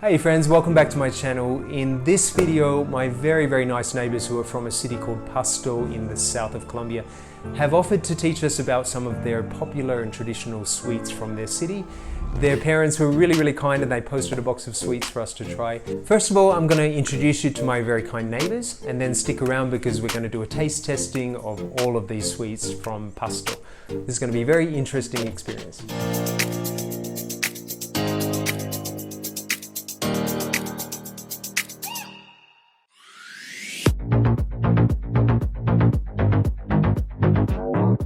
Hey friends, welcome back to my channel. In this video, my very nice neighbors who are from a city called Pasto in the south of Colombia have offered to teach us about some of their popular and traditional sweets from their city. Their parents were really kind and they posted a box of sweets for us to try. First of all, I'm going to introduce you to my very kind neighbors and then stick around because we're going to do a taste testing of all of these sweets from Pasto. This is going to be a very interesting experience.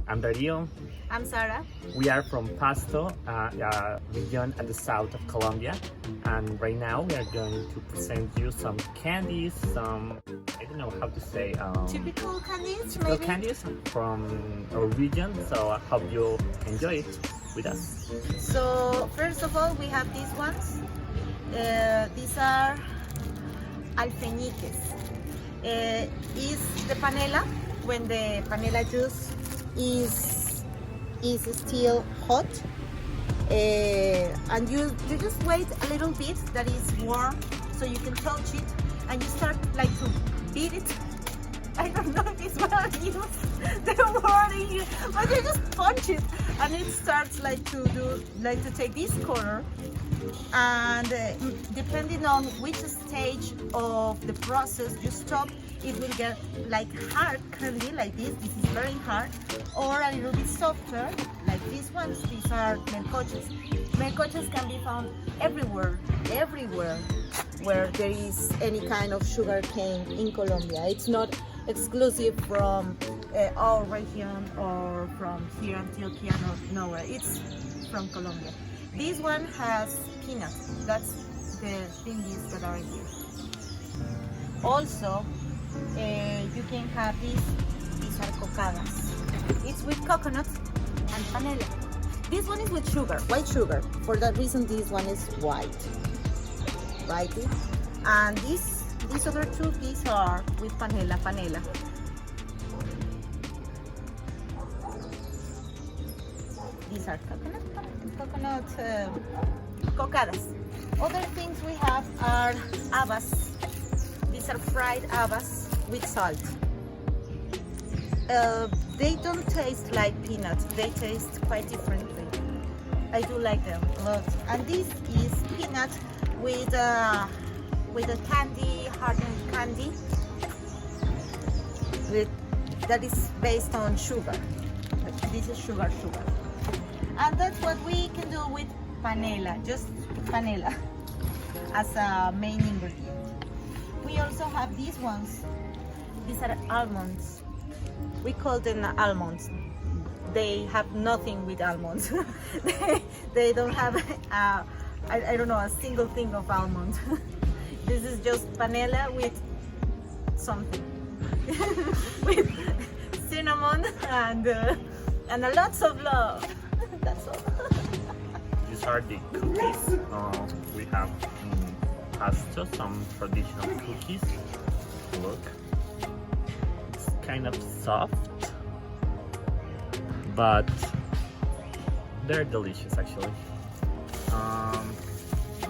I'm Dario. I'm Sarah. We are from Pasto, a region at the south of Colombia, and right now we are going to present you some candies, some, I don't know how to say, Typical candies, typical maybe? candies from our region, so I hope you enjoy it with us. So, first of all, we have these ones. These are alfeñiques. Is the panela, when the panela juice is still hot, and you just wait a little bit that is warm so you can touch it, and you start like to beat it. I don't know if it's what I use the word in, but you just punch it and it starts like to take this color, and depending on which stage of the process you stop, it will get like hard candy like this. This is very hard, or a little bit softer like these ones. These are melcoches. Melcoches can be found everywhere where there is any kind of sugar cane in Colombia. It's not exclusive from our region or from here Antioquia, nowhere. It's from Colombia. This one has peanuts. That's the thingies that are here. Also, you can have these are cocadas. It's with coconut and panela. This one is with sugar, white sugar. For that reason, this one is white, right? And these other two, these are with panela. These are coconut cocadas. Other things we have are habas. These are fried habas with salt. They don't taste like peanuts. They taste quite differently. I do like them a lot. And this is peanut with a candy, hardened candy, that is based on sugar. This is sugar. And that's what we can do with panela, just panela as a main ingredient. We also have these ones. These are almonds. We call them almonds. They have nothing with almonds. they don't have I don't know, a single thing of almond. This is just panela with something. With cinnamon and a lots of love. That's all. These are the cookies. We have Pasto, some traditional cookies. Look, it's kind of soft, but they're delicious actually.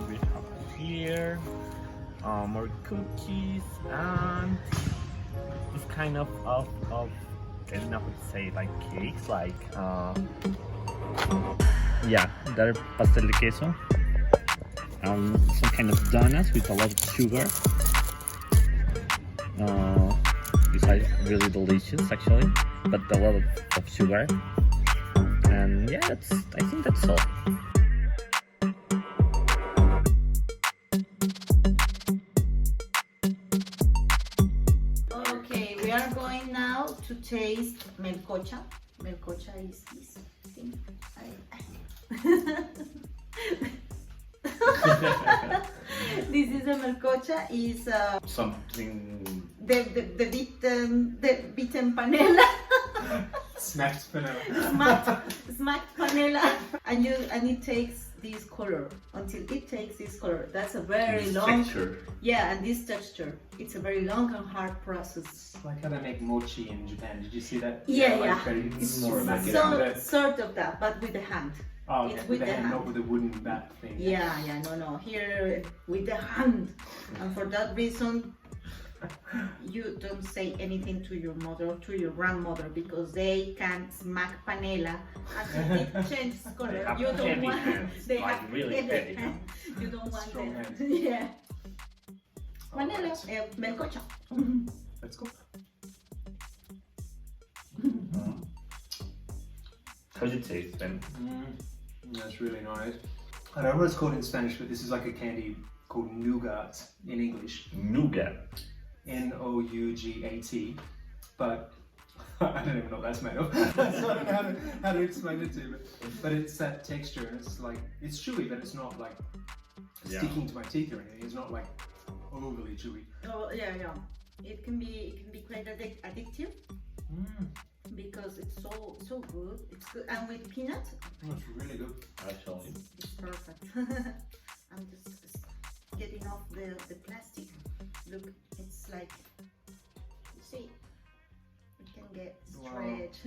We have here more cookies, and it's kind of I don't know how to say, like cakes, like yeah, they're pastel de queso. Some kind of donuts with a lot of sugar. These are really delicious actually, but a lot of sugar. And yeah, I think that's all. Okay, we are going now to taste melcocha. Melcocha is this thing. This is a melcocha. Is Something... the beaten panela. Smacked panela. Smacked panela, and it takes this color until it takes this color. That's a very long texture. Yeah, and this texture. It's a very long and hard process. It's like how they make mochi in Japan. Did you see that? Yeah. It's more like Sort of that, but with the hand. Oh, okay. It's With the hand, not with the wooden bat thing. Yeah, no. Here with the hand. And for that reason, you don't say anything to your mother or to your grandmother because they can smack panela and it changes color. They have You don't heavy want. hands, They like have really heavy hands. You don't want Strong them. hands. Yeah. Panela, melcocha. Let's go. How does it taste then? That's really nice. I don't know what it's called in Spanish, but this is like a candy called nougat in English. Nougat. Nougat. But I don't even know what that's made of. So I don't know how to explain it to you. But it's that texture, and it's like, it's chewy, but it's not like sticking to my teeth or anything. It's not like overly chewy. Oh yeah. It can be quite addictive because it's so good. It's good, and with peanut, It's really good. Actually. it's perfect. I'm just getting off the plastic. Look, it's like, you see, it can get stretched.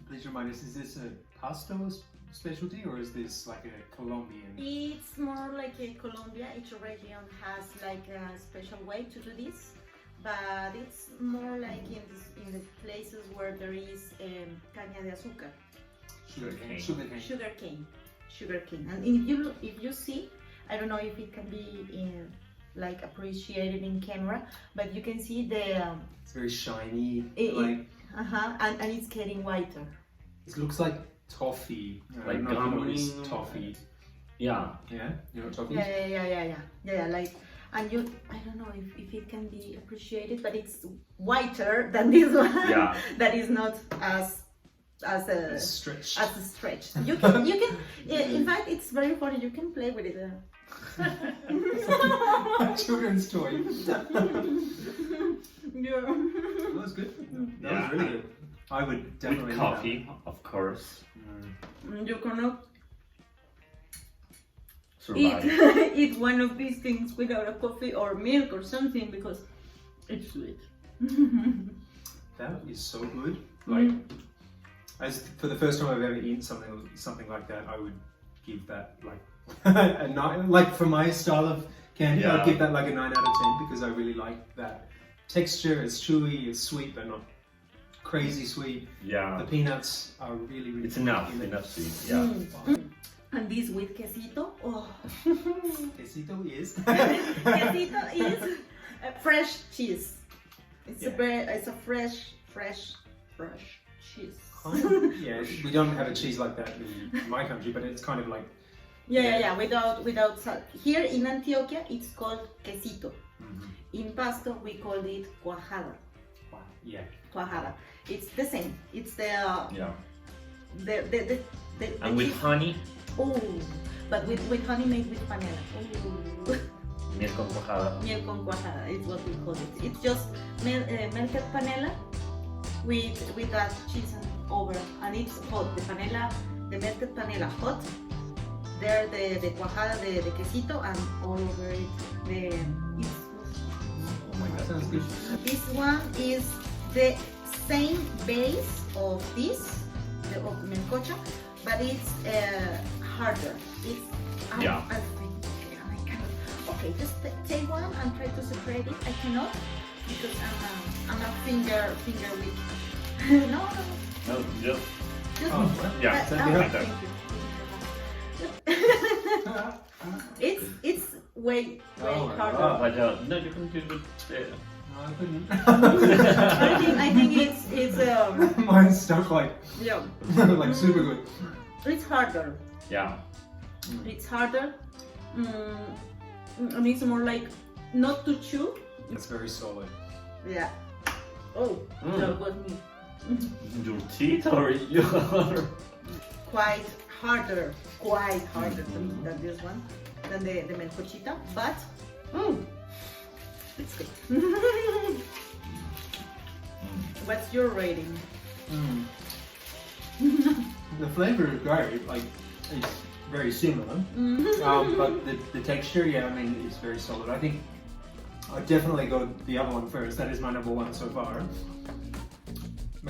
Please remind us, is this a Pasto specialty or is this like a Colombian? It's more like a Colombia. Each region has like a special way to do this, but it's more like in the places where there is caña de azúcar, sugarcane. And if you see, I don't know if it can be like appreciated in camera, but you can see the It's very shiny. and it's getting whiter. It looks like toffee. I Like don't know if you know what is gum. toffee. Yeah. Yeah, you know what toffee is? Yeah. Like, and I don't know if it can be appreciated, but it's whiter than this one. Yeah. That is not as It's stretched. as a stretch. You can in fact it's very funny. You can play with it. A children's toy. Yeah. That was good. That was really good. I would definitely With coffee, of course. You cannot Survive. eat one of these things without a coffee or milk or something because it's sweet. That is so good. Like, as for the first time I've ever eaten something like that, I would give that like a 9. Like for my style of candy, I'd give that like a 9 out of 10 because I really like that texture. It's chewy, it's sweet, but not crazy sweet. Yeah. The peanuts are really, really It's enough sweet. Yeah. And this with quesito. Oh. Quesito is. Quesito is fresh cheese. It's a fresh cheese. Yeah, we don't have a cheese like that in my country, but it's kind of like without salt. Here in Antioquia, it's called quesito. In Pasto, we call it cuajada. Yeah. Cuajada. It's the same. It's the And with honey. Oh, but with honey made with panela. Oh. Miel con cuajada. Miel con cuajada is what we call it. It's just melted panela with that cheese over, and it's hot. The melted panela hot. There the cuajada, the quesito, and all over it. Oh my god. Sounds good. This one is the same base of this, of melcocha, but it's harder. It's okay, just take one and try to separate it. I cannot because I'm a finger weak. No. No, just Yeah. like that. Thank you. It's way harder. But no, you can do it. No, I couldn't. I think it's Mine's stuck like like super good. It's harder. Yeah. It's harder. And it's more like not to chew. It's very solid. Yeah. Oh, that was me. Your teeth or your... Quite harder than this one, than the melcochita, but it's good. What's your rating? The flavor is great. Like it's very similar, but the texture, I mean, it's very solid. I think I'd definitely go the other one first. That is my number 1 so far.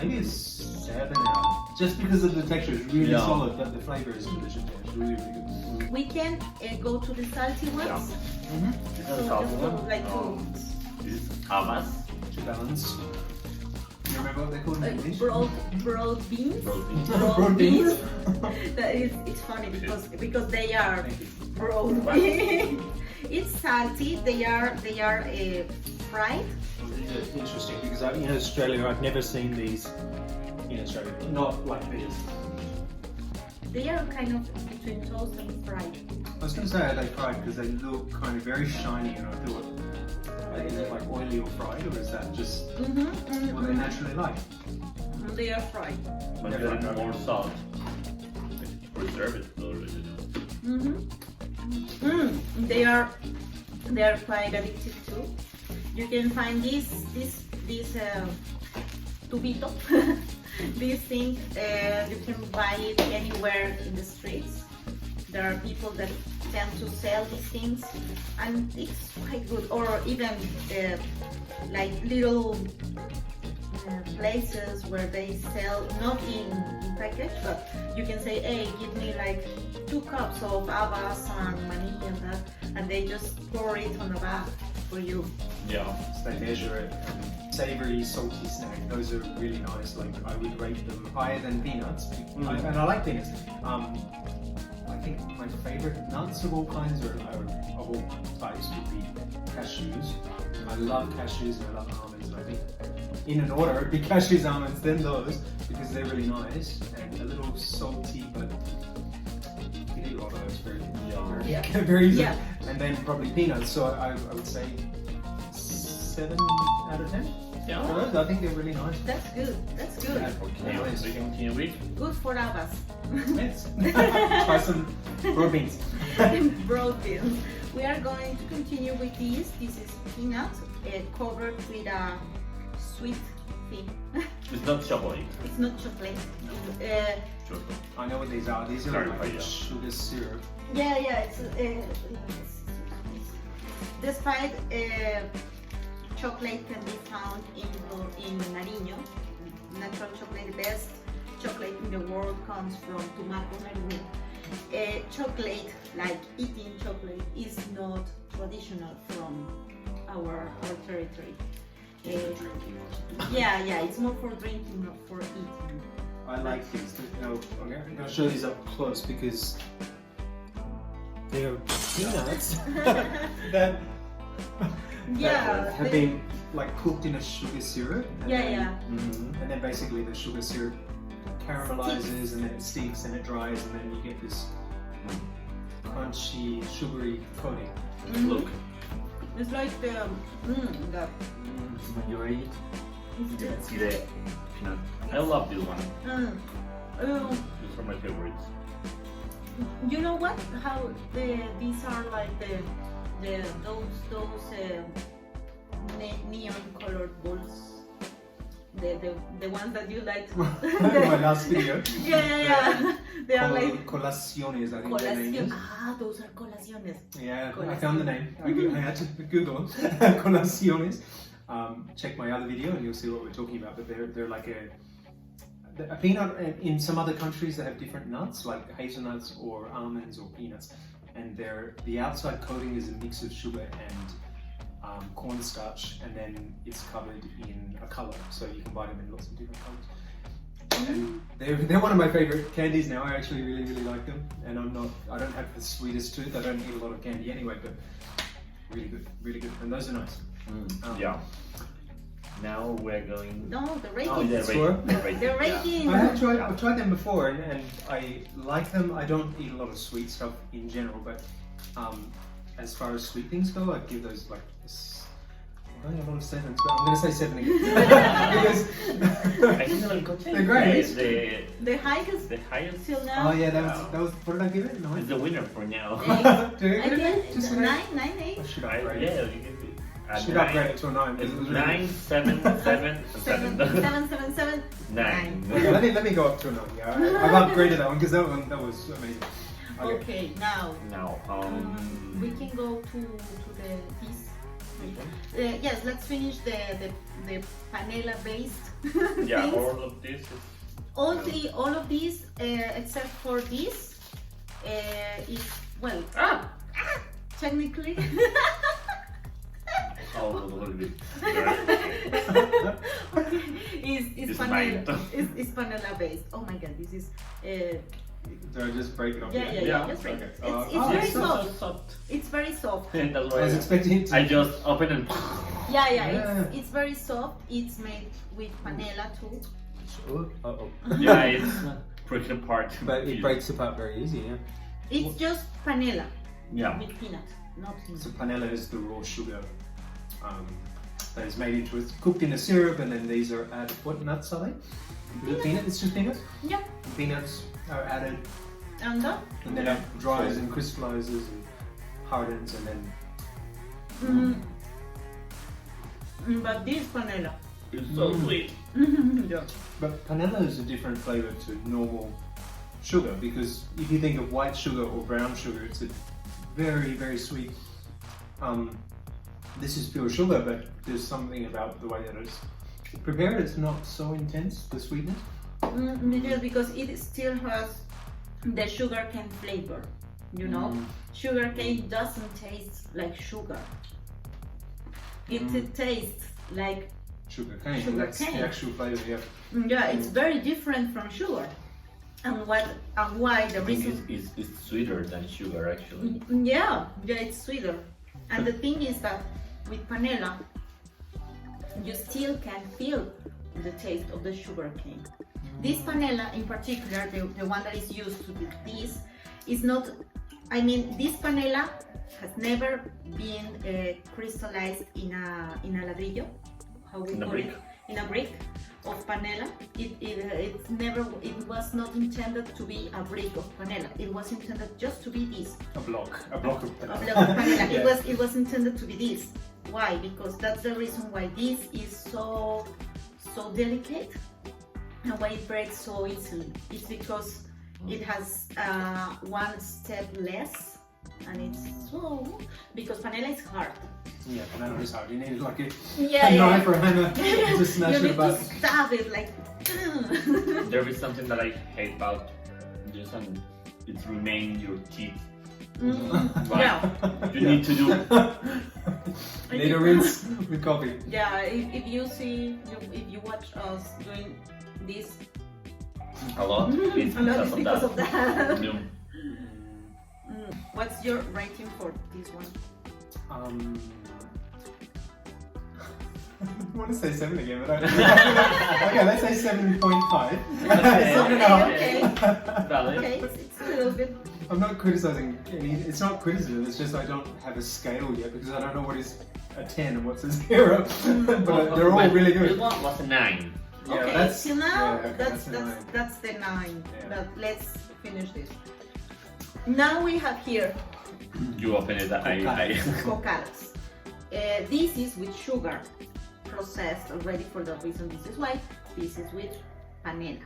maybe a 7 now. Just because of the texture, it's really Yeah. solid, but the flavor is delicious. It's really, really good. We can go to the salty ones. Yeah. This So is just salty go one. like to This is habas. To balance. You remember what they're called in English? broad beans. Protein. Broad beans. That is, it's funny because they are Thank you. broad. It's salty. They are fried. It's interesting because in Australia I've never seen these in Australia. Not like this. They are kind of between toast and fried. I was going to say are they fried because they look kind of very shiny and I thought, is it like oily or fried or is that just what they naturally like? They are fried. But They're adding fried. more salt. Preserve it already. They are quite addictive too. You can find this tubito. This thing you can buy it anywhere in the streets. There are people that tend to sell these things, and it's quite good. Or even like little places where they sell not in package, but you can say, hey, give me like 2 cups of habas and manilla and that, and they just pour it on the bag for you. Yeah. So they measure it. Savory, salty snack. Those are really nice. Like I would rate them higher than peanuts, and I like peanuts. I think my favorite nuts of all kinds or of all types would be cashews. I love cashews and I love almonds. And I think in an order it'd be cashews, almonds, then those because they're really nice and a little salty, but you can eat a lot of those very very easily. Yeah. And then probably peanuts. So I would say 7 out of 10. Yeah. For those, I think they're really nice. That's good. That's good. Okay, we continue with Good for habas. Yes. Try some broad beans. Broad beans. We are going to continue with this. This is peanut covered with a sweet thing. it's not chocolate. It's not chocolate. Chocolate. I know what these are. These are Sorry, like yeah. sugar syrup. Yeah. It's despite chocolate can be found in Nariño. Natural chocolate, the best chocolate in the world comes from Tumaco, Nariño. Chocolate, like eating chocolate, is not traditional from our territory. Drinking or something. Yeah, it's more for drinking, not for eating. I like these. No, I'm going to show these up close because they're peanuts that Yeah, have been like cooked in a sugar syrup. And Yeah, then, yeah. And then basically the sugar syrup caramelizes and then it sticks and it dries and then you get this crunchy, sugary coating. Look. It's like the When you eat, you it's can see the peanut. I love this one. These are my favorites. You know what? How these are like those neon colored balls. The ones that you like. My last video. Yeah. They are like Colaciones, I think their name colación. is. Ah, those are colaciones. Yeah, I Colación. found the name. I had to Google Colaciones. Check my other video and you'll see what we're talking about. But they're like a peanut. In some other countries, they have different nuts, like hazelnuts or almonds or peanuts, and the outside coating is a mix of sugar and cornstarch, and then it's covered in a color, so you can buy them in lots of different colors. And they're one of my favorite candies now. I actually really like them, and I don't have the sweetest tooth. I don't eat a lot of candy anyway, but really good, and those are nice. Yeah. Now we're going. No, the rating. Oh, yeah, Sure. The rating. I've tried them before, and I like them. I don't eat a lot of sweet stuff in general, but as far as sweet things go, I'd give those like. I don't have a lot of sevens, but I'm going to say 7 again. Because I think they're great. The highest The highest. till now. Oh yeah, that was. What did I give it? Is 9. the winner for now. Did I I give it? think Just 9, 9. 9, 8. I should I, upgrade it. yeah, you give it. Should upgrade it to a 9. Because it was really 9, 7, 7, 7. 7. 9. Okay, let me go up to a 9. Yeah, I've upgraded that one because that was amazing. Okay, now Now, we can go to the this Yes, let's finish the panela based. Yeah, things. all of this is. All of these, except for this, is well, technically. is panela. Is panela based. Oh my god, this is. Do I just break it off? Yeah. Just break. Okay. It's very It's soft. soft. It's very soft. That's I why was expecting it to. I just open and. Yeah. It's very soft. It's made with panela too. Yeah, it's breaking apart. But it breaks apart very easy, yeah. It's just panela Yeah. with peanuts, not So peanuts. panela is the raw sugar that is made into it, cooked in a syrup, and then these are added. What nuts are they? Is it peanut? It's just peanuts? Yeah. Peanuts are added, And and then it dries and crystallizes and hardens, and then but this panela. It's so sweet. Yeah. But panela is a different flavor to normal sugar, because if you think of white sugar or brown sugar, it's a very, very sweet. This is pure sugar, but there's something about the way that it's prepared. It's not so intense, the sweetness. Because it still has the sugar cane flavor. You know, sugar cane doesn't taste like sugar. It tastes like Sugar cane. Sugar That's cane. the actual flavor. Yeah. yeah. It's very different from sugar. And why the I think reason? it's sweeter than sugar actually. Yeah, it's sweeter. And the thing is that with panela, you still can feel the taste of the sugar cane. This panela in particular, the one that is used to do this, is not, I mean, this panela has never been crystallized in a ladrillo, how we In a call brick. it, in a brick of panela. It was not intended to be a brick of panela. It was intended just to be this. A block of panela. A block of panela. Yeah. It was intended to be this. Why? Because that's the reason why this is so delicate and why it breaks so easily. It's because it has one step less, and it's so because panela is hard. Yeah, panela is hard. You need like a Yeah, knife or a hammer to smash you it need to apart. stab it like. There is something that I hate about this, and it's remain in your teeth. Right. Yeah. You need to do. Need a rinse with coffee. Yeah, if you see, if you watch us doing this A lot. It's a lot, it's because of that. No. What's your rating for this one? I want to say 7 again, but I don't know. Okay, let's say 7.5. Okay. Valid. Okay, it's a little bit. I'm not criticizing any, it's not criticism, it's just I don't have a scale yet because I don't know what is a 10 and what's a 0. But they're all really This good. one was a 9. Yeah, Okay, that's, till now, yeah, okay, that's a 9. that's the 9. Yeah. But let's finish this. Now we have here You open it. I cocadas. This is with sugar, processed already for that reason. This is white. This is with panela.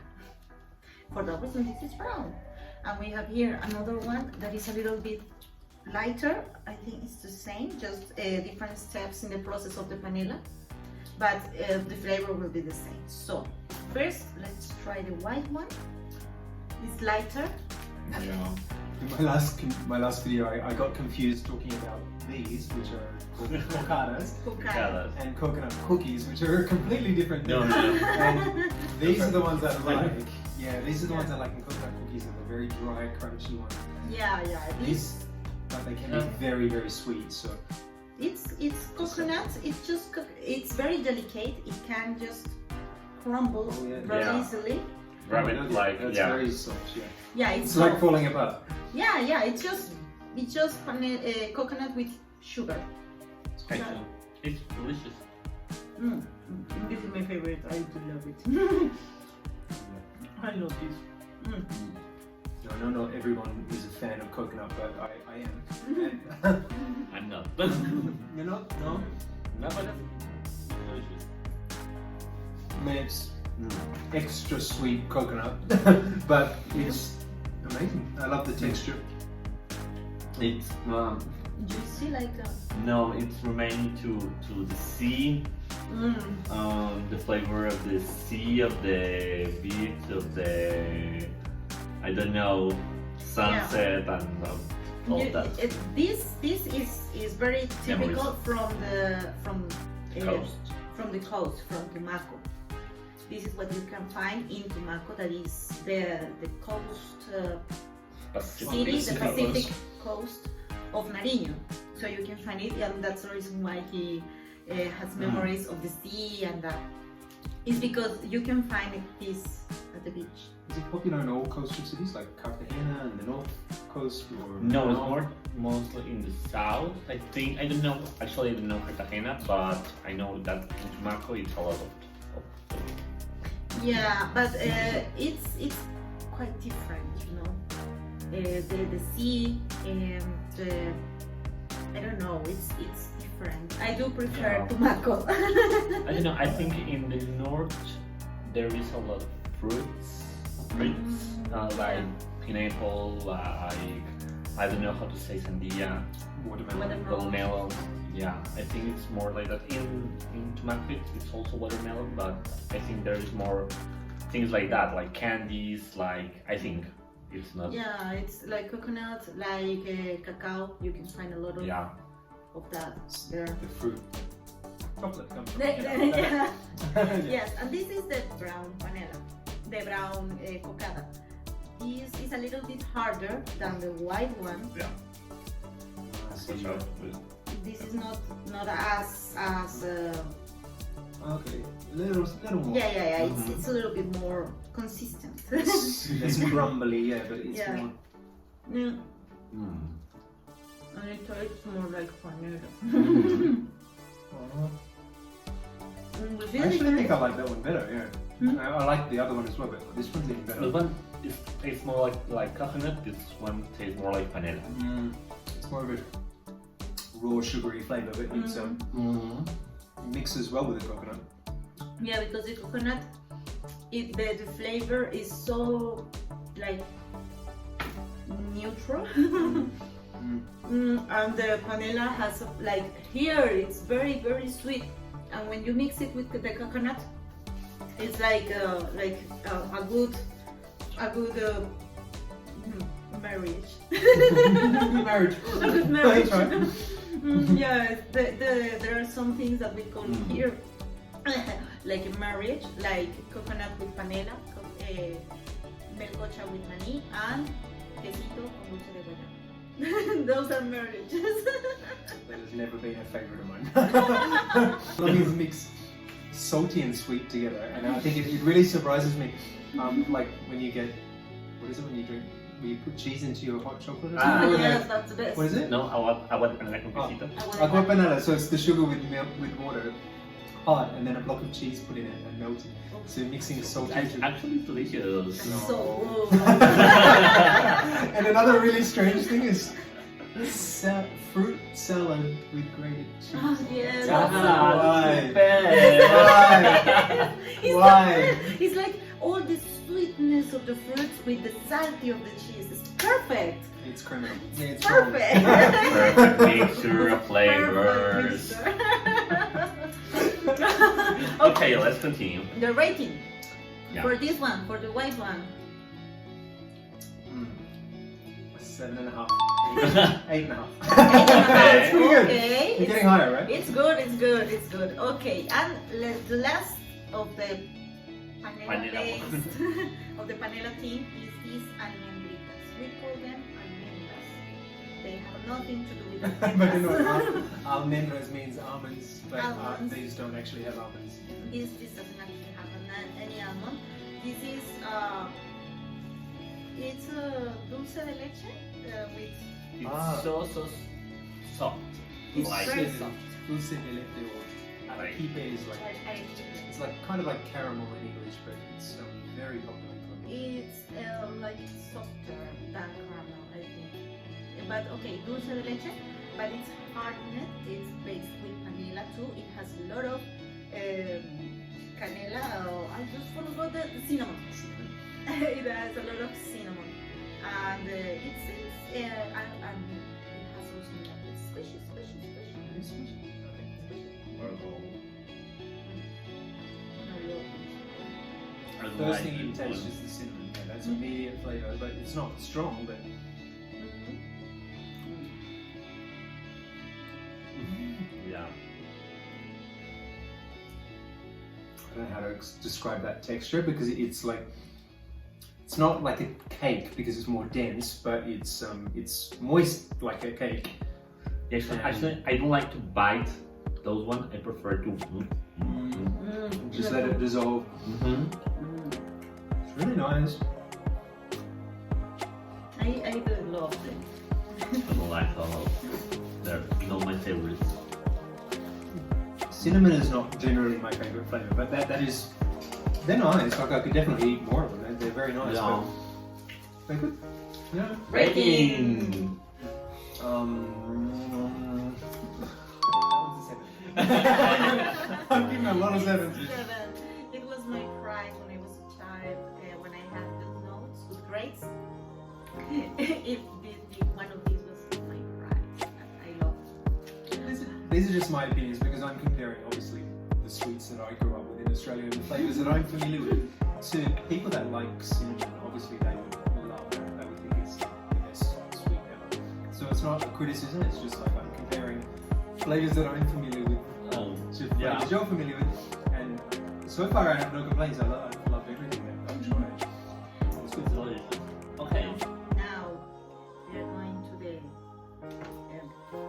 For that reason, this is brown. And we have here another one that is a little bit lighter. I think it's the same, just different steps in the process of the panela, but the flavor will be the same. So first, let's try the white one. It's lighter. Yeah. In my last video, I got confused talking about these, which are called cocadas, Cocada. and coconut cookies, which are completely different No, things. no. And these are the ones I like. Yeah, these are the ones I like in coconut cookies, and the very dry, crunchy ones. Yeah. These, but they can be very, very sweet. So It's coconut. It's just it's very delicate. It can just crumble Oh, yeah. very Yeah. easily. Grab it like it's yeah. very soft. Yeah, Yeah, it's like soft. falling apart. Yeah. It's just coconut with sugar. Actually, it's delicious. This is my favorite. I do love it. I love this. No, I know not everyone is a fan of coconut, but I am. I'm not. You're not? No? No, but it's delicious. I mean, it's extra sweet coconut, but it's amazing. I love the texture. It's juicy like a. No, it's remaining to the sea. The flavor of the sea, of the beach, of the, I don't know, sunset and all that. This is very typical Memories. from Coast. from the coast, from Tumaco. This is what you can find in Tumaco. That is the coast city, the Pacific coast of Nariño. So you can find it, and that's the reason why he has memories of the sea, and that is because you can find this at the beach. Is it popular in all coastal cities like Cartagena and the north coast? Or No, it's mostly in the south. I think, I don't know, actually I don't know Cartagena, but I know that in Tumaco it's a lot of Yeah, but it's quite different, you know. The sea and I don't know. It's different. I do prefer Yeah. Tumaco. I don't know, I think in the north there is a lot of fruits, like pineapple, like, I don't know how to say sandía, watermelon. Yeah, I think it's more like that. In Tumaco it's also watermelon, but I think there is more things like that, like candies, like, I think it's not. Yeah, it's like coconut, like cacao. You can find a lot of Yeah. that there. The fruit. Chocolate comes from Yeah. Yeah. Yes, and this is the brown panela, the brown cocada. This is a little bit harder than the white one. Yeah. So This is not as okay, little more. yeah. It's a little bit more consistent. Less crumbly, yeah, but it's Yeah. more. Yeah. And it tastes more like panela. I actually think I like that one better. Yeah, I like the other one as well, but this one's even better. This one tastes more like coconut. This one tastes more like panela. It's more of a raw sugary flavour, but it's mixes well with the coconut. Yeah, because the coconut, the flavor is so like neutral. And the panela has like here it's very sweet, and when you mix it with the coconut, it's like a good marriage. Marriage. A good marriage. That's right. Yeah, there are some things that we call here like a marriage, like coconut with panela, melcocha with maní, and quesito con dulce de guayaba. Those are marriages. That has never been a favourite of mine. Colombians mix salty and sweet together, and I think it really surprises me. Like when you get, what is it when you drink? When you put cheese into your hot chocolate or something? Yes, that's the best. What is it? No, agua de panela con quesito. Agua panela, so it's the sugar with milk, with water, hot, and then a block of cheese put in it and melted. So you're mixing salty. Actually delicious. So good. And another really strange thing is fruit salad with grated cheese. Oh, yes. Why? It's like all the sweetness of the fruits with the salty of the cheese. It's perfect. It's criminal. Yeah, it's Perfect. Perfect mixture of flavors. Okay, let's continue. The rating Yeah. for this one, for the white one. 7.5. 8.5. It's pretty good. Okay. You're getting higher, right? It's good. Okay, and the last of the panela base of the panela team is these almendritas. We call them almendras. They have nothing to do with But you know, almendras. almendras means almonds, but Almonds. these don't actually have almonds. This doesn't actually have any almond. This is it's dulce de leche with. It's so soft. It's Like very this. soft. Dulce de leche or arequipe is like, it's like kind of like caramel in English, but it's very popular in Colombia. It's like softer than caramel, I think. But okay, dulce de leche, but it's hardened. It's based with vanilla too. It has a lot of canela. I just forgot the cinnamon. It has a lot of cinnamon, and it says and it has also nuts. sweet. Or gold. I First like thing you this taste one. is the cinnamon. Yeah, that's immediate flavour, but it's not strong. But Yeah. I don't know how to describe that texture because it's like it's not like a cake because it's more dense, but it's moist like a cake. Yes, actually, I don't like to bite those ones. I prefer to. Just let it dissolve. It's really nice. I do love them. I don't like all of they're not my favorites. Cinnamon is not generally my favourite flavour, but that is they're nice. Like I could definitely eat more of them. They're very nice. Yeah. But they're good. Yeah. Rating. I'm giving a lot of sevens. 7. It was my pride when I was a child, when I had good notes, good grades. If one of these was my pride, I love. These are just my opinions because I'm comparing obviously the sweets that I grew up with in Australia and the flavours that I'm familiar with to people that like cinnamon. Obviously they would love that. They would think it's the best sweet ever. So it's not a criticism, it's just like I'm comparing flavours that I'm familiar with to flavours you're familiar with. And so far I have no complaints. I've loved everything that I've tried. It's good. Delicious. Okay. Now we are going to the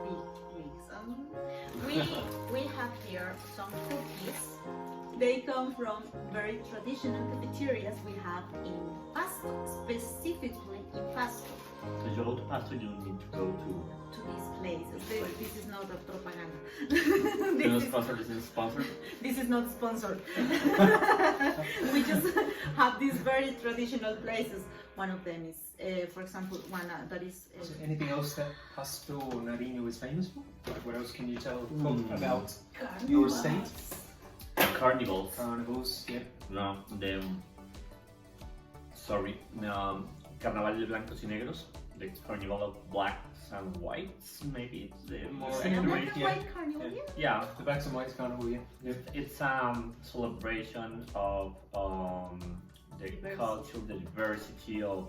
big weeks. We have here some cookies. They come from very traditional cafeterias we have in Pasto, specifically in Pasto. So you go to Pasto, you need to go to. To these places. This is not a propaganda. You know, sponsor isn't sponsored. This is not sponsored. We just have these very traditional places. One of them is, for example, one that is. Is there anything else that Pasto or Nariño is famous for? Like what else can you tell about your state? Carnivals. Carnivals, yeah. No, the. Sorry. Carnaval de Blancos y Negros. The Carnival of Blacks and Whites, maybe it's the more Black Black accurate. and yeah. white carnival, Yeah. yeah. Yeah, The Blacks and Whites Carnival, yeah. it's celebration of the Diversity. culture, the diversity of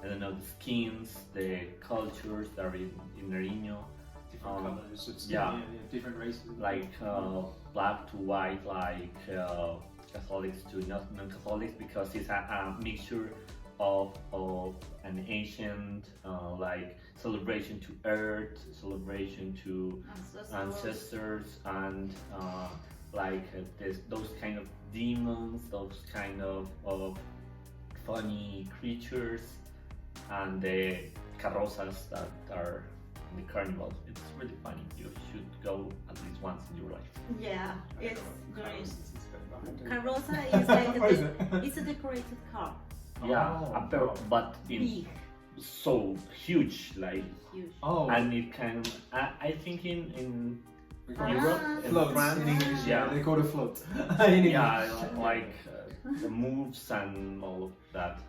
I don't know, the skins, the cultures that are in Nariño, Different colours, it's yeah. different races. like black to white, like Catholics to non-Catholics, because it's a mixture of an ancient like celebration to earth, celebration to ancestors, and like those kind of demons, those kind of funny creatures, and the carrozas that are in the carnival. It's really funny. You should go at least once in your life. Yeah, it's great. Carroza Carroza is like What is it? it's a decorated car. Yeah, Oh. but in Big, so huge, like, huge. Oh, and it can. I think in we call Europe, Ah. in floats France, in English. Yeah, yeah. they call it a float. In English. Yeah, like the moves and all of that.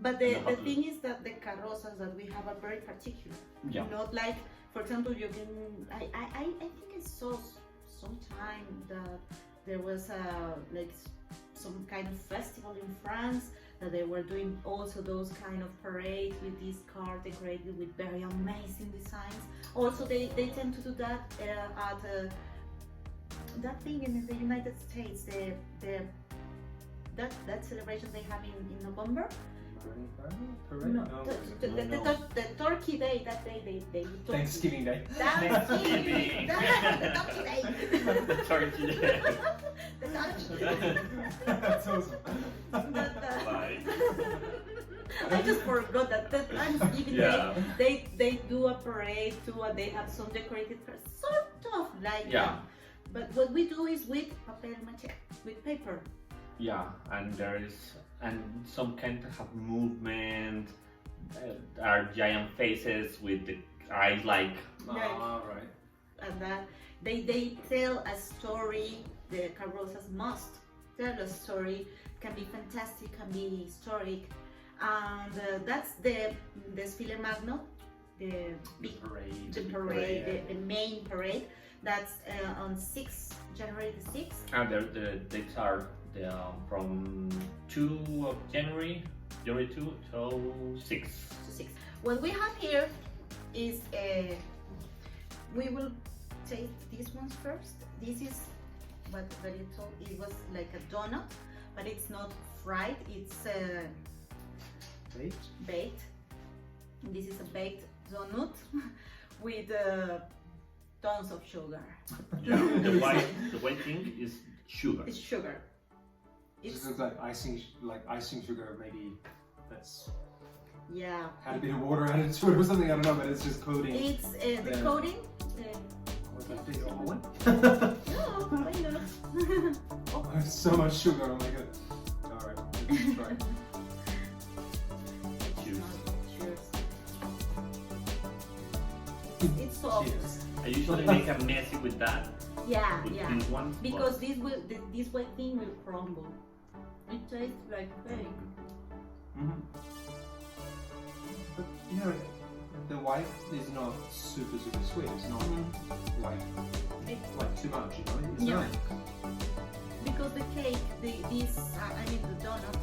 But No, the how to- thing is that the carrozas that we have are very particular. Yeah. Not like, for example, you can. I think I saw sometime that there was like some kind of festival in France that they were doing also those kind of parades with these cars decorated with very amazing designs. Also, they tend to do that at that thing in the United States. That celebration they have in November. No, the Turkey Day. That day they do turkey. Thanksgiving Day. Thanksgiving. The Turkey Day. The turkey. The Turkey. That's awesome. Bye. I just forgot that Thanksgiving Yeah. Day they do a parade too, and they have some decorated cars, sort of like Yeah. that. But what we do is with papel maché, with paper. Yeah, and there is some kind of movement. Are giant faces with the eyes like. Ah, right. And that they tell a story. The carrozas must tell a story. Can be fantastic, can be historic, and that's the desfile magno big parade. the main parade. That's on January the 6th. And the dates are from 2 of January 2 till 6. To 6. What we have here is we will take these ones first. This is what you told. It was like a donut, but it's not fried. It's baked. This is a baked donut with tons of sugar. Yeah, the white thing is sugar. It's sugar. It looks like icing sugar. Maybe that's yeah. had a bit of water added to it or something. I don't know, but it's just coating. It's the coating. What's that big old one? No, why not? Oh, there's so much sugar. Oh my god. All right, let's try. Cheers. It's soft. Cheers. I usually make a messy with that. Yeah, With yeah. this one, Because this white thing will crumble. It tastes like cake. Mm-hmm. But you know, the white is not super sweet. It's not like too much. You know, it's Yeah. nice. Because the cake, the donut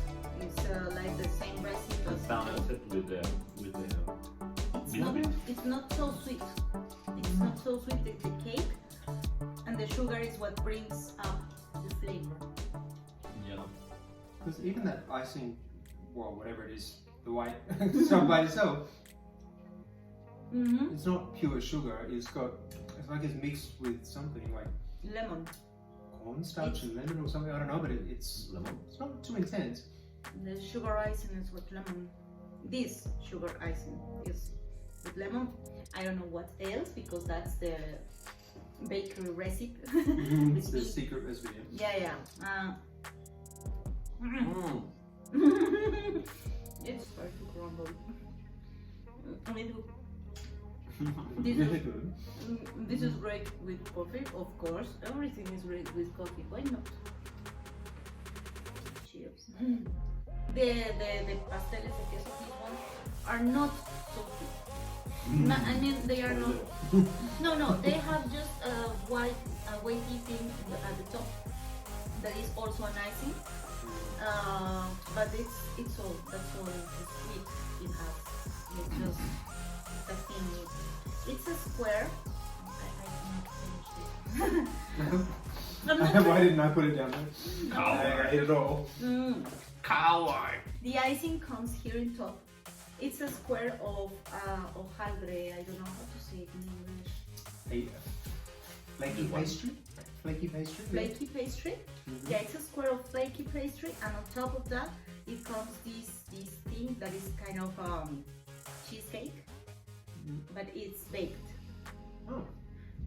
is like the same recipe as It's balanced with the it's not so sweet. It's not so sweet the cake, and the sugar is what brings up the flavor. Yeah. Because even that icing, well, whatever it is, the white stuff by itself, Mm-hmm. it's not pure sugar. It's like it's mixed with something like Lemon. cornstarch and lemon or something. I don't know, but it's Lemon. It's not too intense. The sugar icing is with lemon. This sugar icing is with lemon. I don't know what else because that's the bakery recipe. It's the secret recipe. Yeah. Mm. It's hard to crumble. Really good. This is great with coffee, of course. Everything is great with coffee. Why not? Cheers. The pasteles de queso, these ones are not so sweet. I mean, they are not. No, they have just a whitey thing at the top that is also an icing. But it's all. That's all the sweet it has. It's just the thing. It's a square. I cannot finish it. Why didn't I put it down there? Coward. I ate it all. Coward. The icing comes here in top. It's a square of hojaldre. I don't know how to say it in English. Flaky pastry? Flaky pastry? Flaky pastry. Yeah, it's a square of flaky pastry, and on top of that, it comes this thing that is kind of cheesecake, but it's baked. Oh.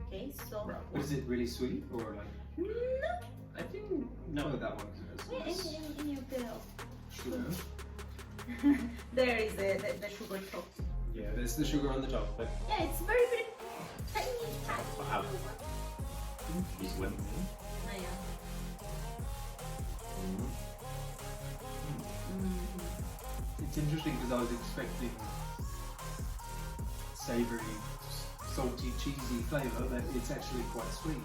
Okay, so Is it really sweet or like? no, I think No, no. that one. any of the Sugar. there is the sugar top. Yeah, there's the sugar on the top, but Yeah, it's very tiny. Wow. This one. Oh, yeah. it's interesting because I was expecting savory, salty, cheesy flavor, but it's actually quite sweet.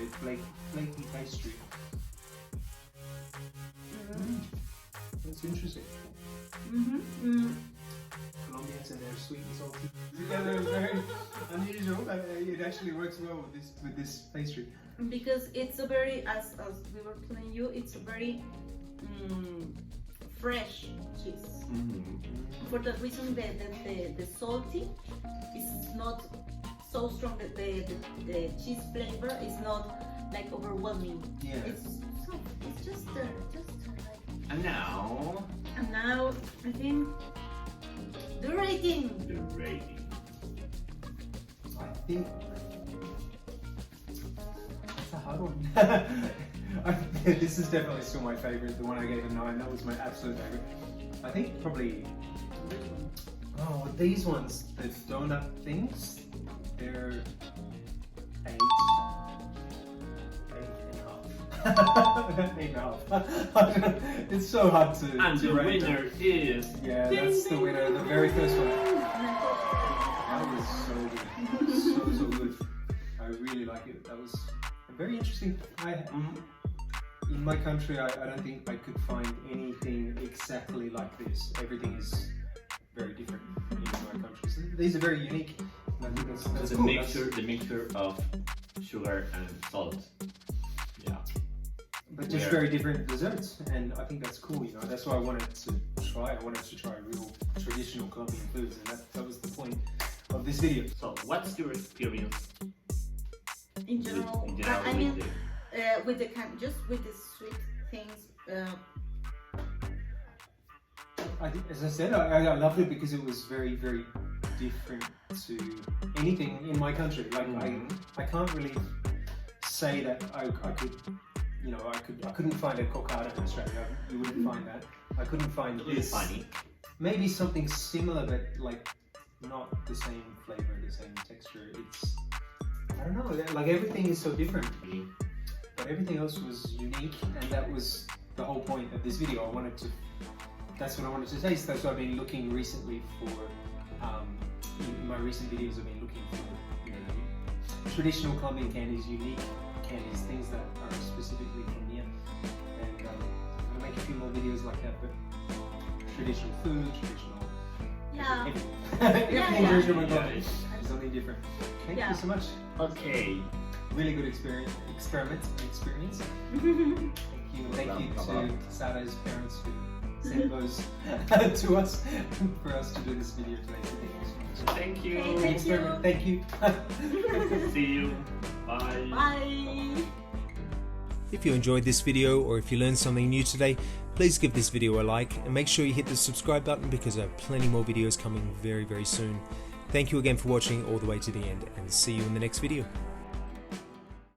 It's flaky pastry. That's interesting. Colombians and their sweet and salty together is very unusual, but it actually works well with this pastry. Because it's a very, as we were telling you, it's a very fresh cheese. For that reason, the salty is not so strong. That the cheese flavor is not like overwhelming. Yeah. It's just like. And now And now I think the rating. the rating. I think it's a hard one. This is definitely still my favorite. The one I gave a 9. That was my absolute favorite. I think probably. Oh, these ones, the donut things, they're 8.5. 8.5. It's so hard to. And the rate winner them. is. Yeah, that's the winner. The very first one. That was so good. So good. I really like it. That was very interesting. In my country, I don't think I could find anything exactly like this. Everything is very different in my country. So these are very unique. And I think that's the cool. the mixture of sugar and salt. Yeah. But just very different desserts, and I think that's cool. You know, that's why I wanted to try. I wanted to try real traditional Colombian foods, and that was the point of this video. So, what's your experience? In general, In general I mean, with just with the sweet things. As I said, I loved it because it was very, very different to anything in my country. Like I can't really say that I could, you know, I couldn't find a cocada in Australia. You wouldn't find that. I couldn't find this. funny. Maybe something similar, but like not the same flavor, the same texture. It's, I don't know. Like everything is so different. But everything else was unique, and that was the whole point of this video. That's what I wanted to taste. That's what I've been looking recently for. In my recent videos, I've been looking for, you know, traditional Colombian candies, unique candies, things that are specifically from here. And I'm gonna make a few more videos like that. But traditional food, traditional. Yeah. Everything Yeah. traditional Yeah. is something different. Thank Yeah. you so much. Okay. Really good experience. Thank you. Thank you to Sarah's parents who sent those to us for us to do this video today. Thank you. Okay, Thank you. See you. Bye. Bye. If you enjoyed this video or if you learned something new today, please give this video a like and make sure you hit the subscribe button because I have plenty more videos coming very, very soon. Thank you again for watching all the way to the end, and see you in the next video.